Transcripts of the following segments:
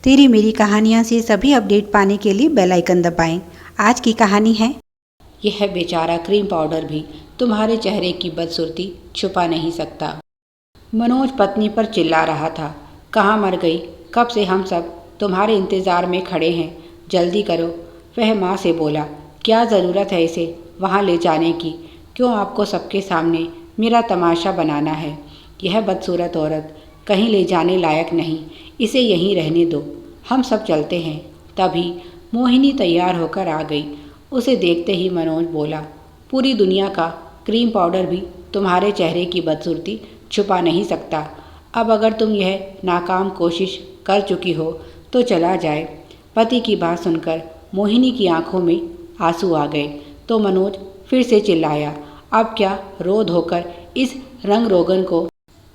तेरी मेरी कहानियाँ से सभी अपडेट पाने के लिए बेल आइकन दबाएं। आज की कहानी है यह बेचारा क्रीम पाउडर भी तुम्हारे चेहरे की बदसूरती छुपा नहीं सकता। मनोज पत्नी पर चिल्ला रहा था। कहाँ मर गई? कब से हम सब तुम्हारे इंतज़ार में खड़े हैं, जल्दी करो। वह माँ से बोला, क्या ज़रूरत है इसे वहाँ ले जाने की? क्यों आपको सबके सामने मेरा तमाशा बनाना है? यह बदसूरत औरत कहीं ले जाने लायक नहीं, इसे यहीं रहने दो, हम सब चलते हैं। तभी मोहिनी तैयार होकर आ गई। उसे देखते ही मनोज बोला, पूरी दुनिया का क्रीम पाउडर भी तुम्हारे चेहरे की बदसूरती छुपा नहीं सकता। अब अगर तुम यह नाकाम कोशिश कर चुकी हो तो चला जाए। पति की बात सुनकर मोहिनी की आंखों में आंसू आ गए तो मनोज फिर से चिल्लाया, अब क्या रो धोकर इस रंग रोगन को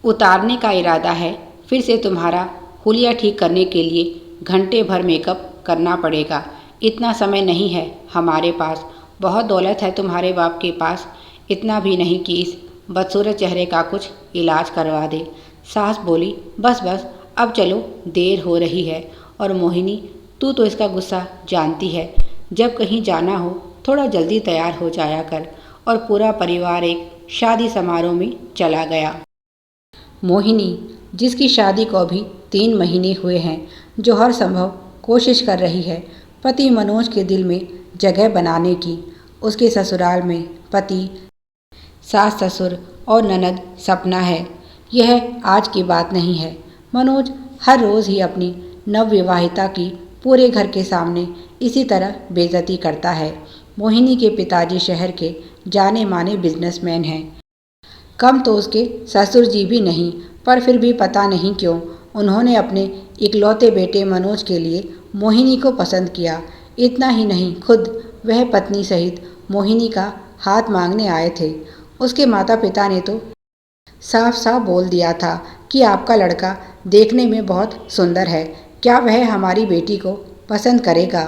उतारने का इरादा है? फिर से तुम्हारा हुलिया ठीक करने के लिए घंटे भर मेकअप करना पड़ेगा। इतना समय नहीं है हमारे पास। बहुत दौलत है तुम्हारे बाप के पास, इतना भी नहीं कि इस बदसूरत चेहरे का कुछ इलाज करवा दे। सास बोली, बस बस अब चलो, देर हो रही है। और मोहिनी, तू तो इसका गुस्सा जानती है। जब कहीं जाना हो थोड़ा जल्दी तैयार हो जाया कर। और पूरा परिवार एक शादी समारोह में चला गया। मोहिनी, जिसकी शादी को अभी 3 महीने हुए हैं, जो हर संभव कोशिश कर रही है पति मनोज के दिल में जगह बनाने की। उसके ससुराल में पति, सास ससुर और ननद सपना है। यह आज की बात नहीं है। मनोज हर रोज़ ही अपनी नवविवाहिता की पूरे घर के सामने इसी तरह बेइज्जती करता है। मोहिनी के पिताजी शहर के जाने माने बिजनेसमैन हैं। कम तो उसके ससुर जी भी नहीं, पर फिर भी पता नहीं क्यों उन्होंने अपने इकलौते बेटे मनोज के लिए मोहिनी को पसंद किया। इतना ही नहीं, खुद वह पत्नी सहित मोहिनी का हाथ मांगने आए थे। उसके माता पिता ने तो साफ साफ बोल दिया था कि आपका लड़का देखने में बहुत सुंदर है, क्या वह हमारी बेटी को पसंद करेगा?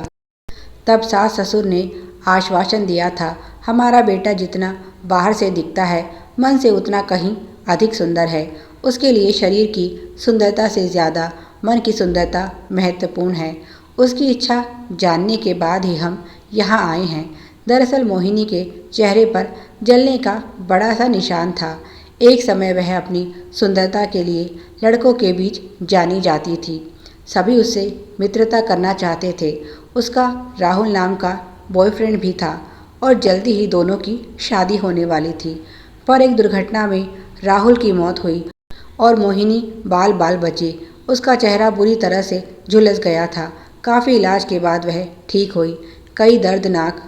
तब सास ससुर ने आश्वासन दिया था, हमारा बेटा जितना बाहर से दिखता है, मन से उतना कहीं अधिक सुंदर है। उसके लिए शरीर की सुंदरता से ज़्यादा मन की सुंदरता महत्वपूर्ण है। उसकी इच्छा जानने के बाद ही हम यहाँ आए हैं। दरअसल मोहिनी के चेहरे पर जलने का बड़ा सा निशान था। एक समय वह अपनी सुंदरता के लिए लड़कों के बीच जानी जाती थी। सभी उससे मित्रता करना चाहते थे। उसका राहुल नाम का बॉयफ्रेंड भी था और जल्दी ही दोनों की शादी होने वाली थी। पर एक दुर्घटना में राहुल की मौत हुई और मोहिनी बाल बाल बची। उसका चेहरा बुरी तरह से झुलस गया था। काफ़ी इलाज के बाद वह ठीक हुई। कई दर्दनाक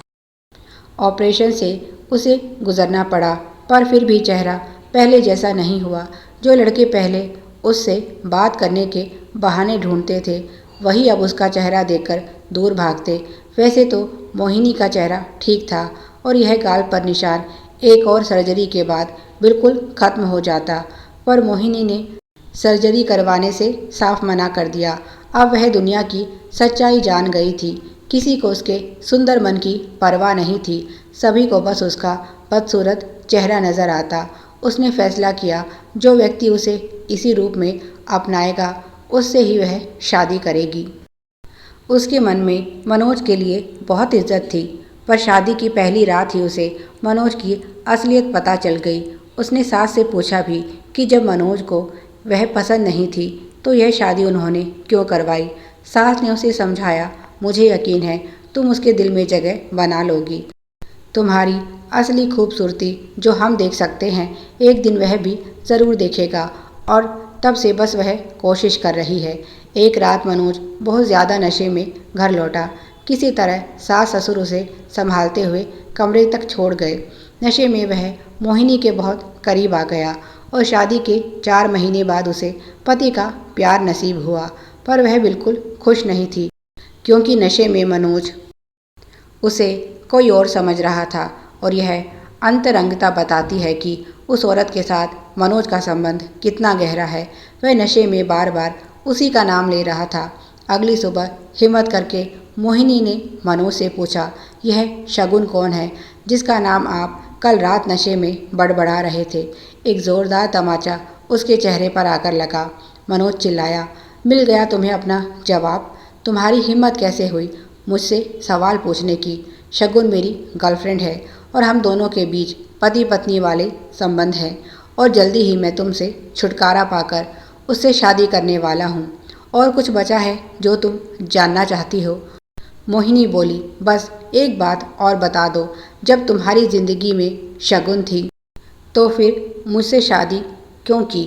ऑपरेशन से उसे गुजरना पड़ा, पर फिर भी चेहरा पहले जैसा नहीं हुआ। जो लड़के पहले उससे बात करने के बहाने ढूंढते थे, वही अब उसका चेहरा देखकर दूर भागते। वैसे तो मोहिनी का चेहरा ठीक था और यह गाल पर निशान एक और सर्जरी के बाद बिल्कुल खत्म हो जाता, पर मोहिनी ने सर्जरी करवाने से साफ मना कर दिया। अब वह दुनिया की सच्चाई जान गई थी। किसी को उसके सुंदर मन की परवाह नहीं थी, सभी को बस उसका बदसूरत चेहरा नजर आता। उसने फैसला किया, जो व्यक्ति उसे इसी रूप में अपनाएगा उससे ही वह शादी करेगी। उसके मन में मनोज के लिए बहुत इज्जत थी, पर शादी की पहली रात ही उसे मनोज की असलियत पता चल गई। उसने सास से पूछा भी कि जब मनोज को वह पसंद नहीं थी तो यह शादी उन्होंने क्यों करवाई। सास ने उसे समझाया, मुझे यकीन है तुम उसके दिल में जगह बना लोगी। तुम्हारी असली खूबसूरती जो हम देख सकते हैं, एक दिन वह भी ज़रूर देखेगा। और तब से बस वह कोशिश कर रही है। एक रात मनोज बहुत ज़्यादा नशे में घर लौटा। किसी तरह सास ससुर उसे संभालते हुए कमरे तक छोड़ गए। नशे में वह मोहिनी के बहुत करीब आ गया और शादी के 4 महीने बाद उसे पति का प्यार नसीब हुआ। पर वह बिल्कुल खुश नहीं थी, क्योंकि नशे में मनोज उसे कोई और समझ रहा था। और यह अंतरंगता बताती है कि उस औरत के साथ मनोज का संबंध कितना गहरा है। वह नशे में बार बार उसी का नाम ले रहा था। अगली सुबह हिम्मत करके मोहिनी ने मनोज से पूछा, यह शगुन कौन है जिसका नाम आप कल रात नशे में बड़बड़ा रहे थे? एक ज़ोरदार तमाचा उसके चेहरे पर आकर लगा। मनोज चिल्लाया, मिल गया तुम्हें अपना जवाब। तुम्हारी हिम्मत कैसे हुई मुझसे सवाल पूछने की? शगुन मेरी गर्लफ्रेंड है और हम दोनों के बीच पति पत्नी वाले संबंध हैं और जल्दी ही मैं तुमसे छुटकारा पाकर उससे शादी करने वाला हूँ। और कुछ बचा है जो तुम जानना चाहती हो? मोहिनी बोली, बस एक बात और बता दो, जब तुम्हारी ज़िंदगी में शगुन थी तो फिर मुझसे शादी क्यों की?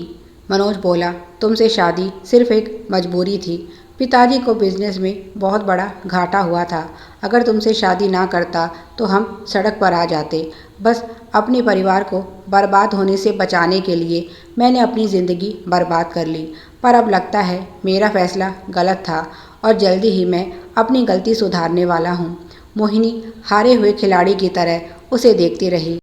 मनोज बोला, तुमसे शादी सिर्फ एक मजबूरी थी। पिताजी को बिजनेस में बहुत बड़ा घाटा हुआ था। अगर तुमसे शादी ना करता तो हम सड़क पर आ जाते। बस अपने परिवार को बर्बाद होने से बचाने के लिए मैंने अपनी ज़िंदगी बर्बाद कर ली। पर अब लगता है मेरा फैसला गलत था और जल्दी ही मैं अपनी गलती सुधारने वाला हूँ। मोहिनी हारे हुए खिलाड़ी की तरह उसे देखती रही।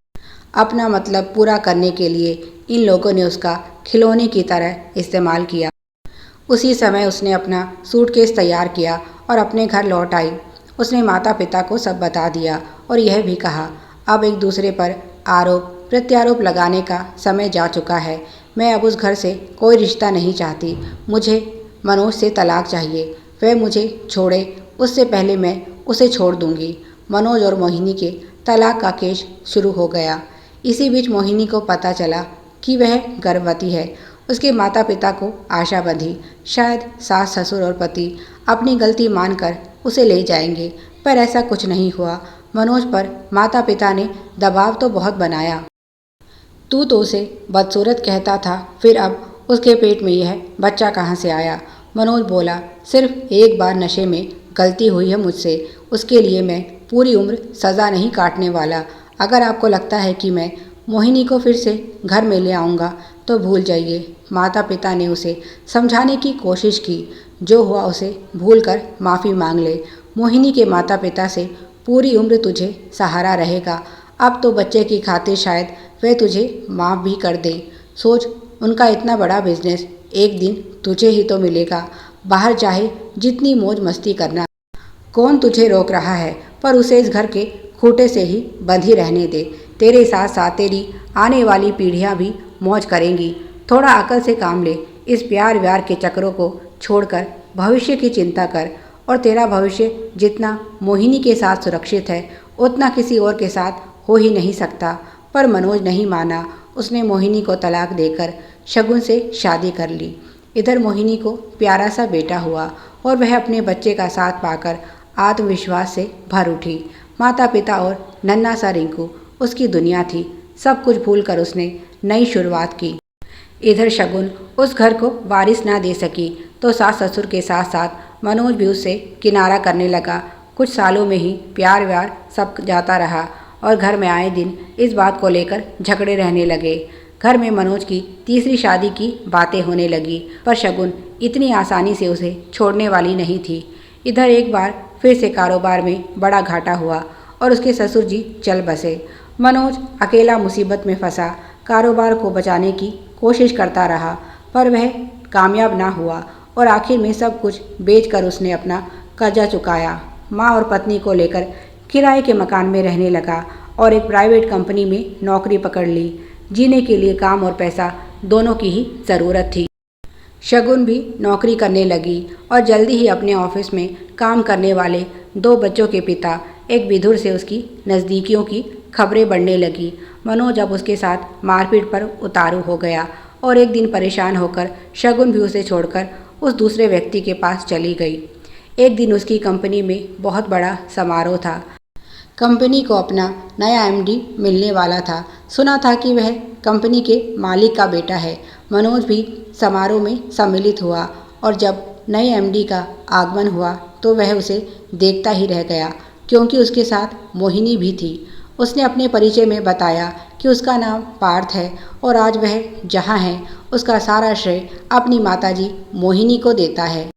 अपना मतलब पूरा करने के लिए इन लोगों ने उसका खिलौने की तरह इस्तेमाल किया। उसी समय उसने अपना सूटकेस तैयार किया और अपने घर लौट आई। उसने माता पिता को सब बता दिया और यह भी कहा, अब एक दूसरे पर आरोप प्रत्यारोप लगाने का समय जा चुका है। मैं अब उस घर से कोई रिश्ता नहीं चाहती। मुझे मनोज से तलाक चाहिए। वह मुझे छोड़े उससे पहले मैं उसे छोड़ दूंगी। मनोज और मोहिनी के तलाक का केस शुरू हो गया। इसी बीच मोहिनी को पता चला कि वह गर्भवती है। उसके माता पिता को आशा बंधी, शायद सास ससुर और पति अपनी गलती मानकर उसे ले जाएंगे, पर ऐसा कुछ नहीं हुआ। मनोज पर माता पिता ने दबाव तो बहुत बनाया। तू तो उसे बदसूरत कहता था, फिर अब उसके पेट में यह बच्चा कहाँ से आया? मनोज बोला, सिर्फ एक बार नशे में गलती हुई है मुझसे, उसके लिए मैं पूरी उम्र सज़ा नहीं काटने वाला। अगर आपको लगता है कि मैं मोहिनी को फिर से घर में ले आऊँगा तो भूल जाइए। माता पिता ने उसे समझाने की कोशिश की। जो हुआ उसे भूलकर माफ़ी मांग ले। मोहिनी के माता पिता से पूरी उम्र तुझे सहारा रहेगा। अब तो बच्चे की खातिर शायद वे तुझे माफ़ भी कर दें। सोच, उनका इतना बड़ा बिजनेस एक दिन तुझे ही तो मिलेगा। बाहर चाहे जितनी मौज मस्ती करना, कौन तुझे रोक रहा है? पर उसे इस घर के खूंटे से ही बंधी रहने दे। तेरे साथ साथ तेरी आने वाली पीढ़ियां भी मौज करेंगी। थोड़ा अकल से काम ले। इस प्यार व्यार के चक्रों को छोड़कर भविष्य की चिंता कर। और तेरा भविष्य जितना मोहिनी के साथ सुरक्षित है उतना किसी और के साथ हो ही नहीं सकता। पर मनोज नहीं माना। उसने मोहिनी को तलाक देकर शगुन से शादी कर ली। इधर मोहिनी को प्यारा सा बेटा हुआ और वह अपने बच्चे का साथ पाकर आत्मविश्वास से भर उठी। माता पिता और नन्हा सा रिंकू उसकी दुनिया थी। सब कुछ भूलकर उसने नई शुरुआत की। इधर शगुन उस घर को वारिस ना दे सकी तो सास ससुर के साथ साथ मनोज भी उससे किनारा करने लगा। कुछ सालों में ही प्यार व्यार सब जाता रहा और घर में आए दिन इस बात को लेकर झगड़े रहने लगे। घर में मनोज की तीसरी शादी की बातें होने लगी, पर शगुन इतनी आसानी से उसे छोड़ने वाली नहीं थी। इधर एक बार फिर से कारोबार में बड़ा घाटा हुआ और उसके ससुर जी चल बसे। मनोज अकेला मुसीबत में फंसा। कारोबार को बचाने की कोशिश करता रहा, पर वह कामयाब ना हुआ और आखिर में सब कुछ बेचकर उसने अपना कर्जा चुकाया। माँ और पत्नी को लेकर किराए के मकान में रहने लगा और एक प्राइवेट कंपनी में नौकरी पकड़ ली। जीने के लिए काम और पैसा दोनों की ही ज़रूरत थी। शगुन भी नौकरी करने लगी और जल्दी ही अपने ऑफिस में काम करने वाले 2 बच्चों के पिता एक विधुर से उसकी नज़दीकियों की खबरें बढ़ने लगी। मनोज अब उसके साथ मारपीट पर उतारू हो गया और एक दिन परेशान होकर शगुन भी उसे छोड़कर उस दूसरे व्यक्ति के पास चली गई। एक दिन उसकी कंपनी में बहुत बड़ा समारोह था। कंपनी को अपना नया एमडी मिलने वाला था। सुना था कि वह कंपनी के मालिक का बेटा है। मनोज भी समारोह में सम्मिलित हुआ और जब नए एमडी का आगमन हुआ तो वह उसे देखता ही रह गया, क्योंकि उसके साथ मोहिनी भी थी। उसने अपने परिचय में बताया कि उसका नाम पार्थ है और आज वह जहाँ है उसका सारा श्रेय अपनी माताजी मोहिनी को देता है।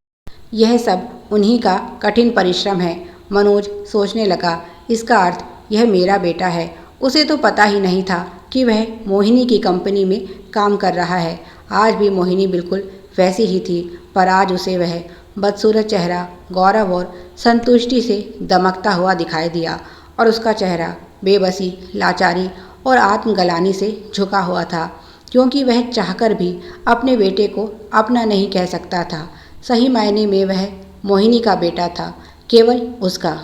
यह सब उन्हीं का कठिन परिश्रम है। मनोज सोचने लगा, इसका अर्थ यह मेरा बेटा है। उसे तो पता ही नहीं था कि वह मोहिनी की कंपनी में काम कर रहा है। आज भी मोहिनी बिल्कुल वैसी ही थी, पर आज उसे वह बदसूरत चेहरा गौरव और संतुष्टि से दमकता हुआ दिखाई दिया और उसका चेहरा बेबसी, लाचारी और आत्मगलानी से झुका हुआ था, क्योंकि वह चाहकर भी अपने बेटे को अपना नहीं कह सकता था। सही मायने में वह मोहिनी का बेटा था, केवल उसका।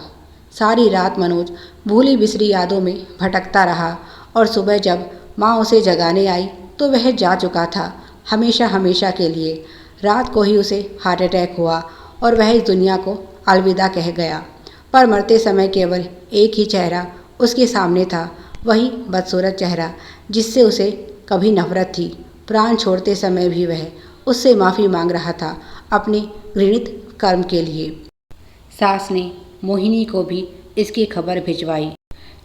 सारी रात मनोज भूली बिसरी यादों में भटकता रहा और सुबह जब माँ उसे जगाने आई तो वह जा चुका था, हमेशा हमेशा के लिए। रात को ही उसे हार्ट अटैक हुआ और वह इस दुनिया को अलविदा कह गया। पर मरते समय केवल एक ही चेहरा उसके सामने था, वही बदसूरत चेहरा जिससे उसे कभी नफरत थी। प्राण छोड़ते समय भी वह उससे माफ़ी मांग रहा था अपने घृणित कर्म के लिए। सास ने मोहिनी को भी इसकी खबर भिजवाई,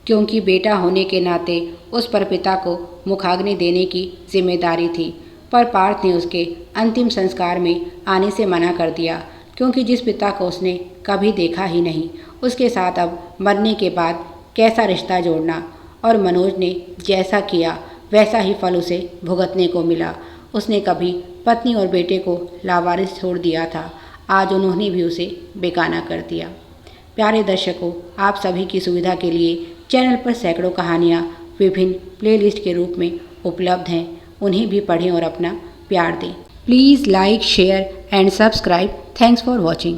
क्योंकि बेटा होने के नाते उस पर पिता को मुखाग्नि देने की जिम्मेदारी थी। पर पार्थ ने उसके अंतिम संस्कार में आने से मना कर दिया, क्योंकि जिस पिता को उसने कभी देखा ही नहीं, उसके साथ अब मरने के बाद कैसा रिश्ता जोड़ना। और मनोज ने जैसा किया वैसा ही फल उसे भुगतने को मिला। उसने कभी पत्नी और बेटे को लावारिस छोड़ दिया था, आज उन्होंने भी उसे बेगाना कर दिया। प्यारे दर्शकों, आप सभी की सुविधा के लिए चैनल पर सैकड़ों कहानियाँ विभिन्न प्लेलिस्ट के रूप में उपलब्ध हैं, उन्हें भी पढ़ें और अपना प्यार दें। Please like, share and subscribe. Thanks for watching.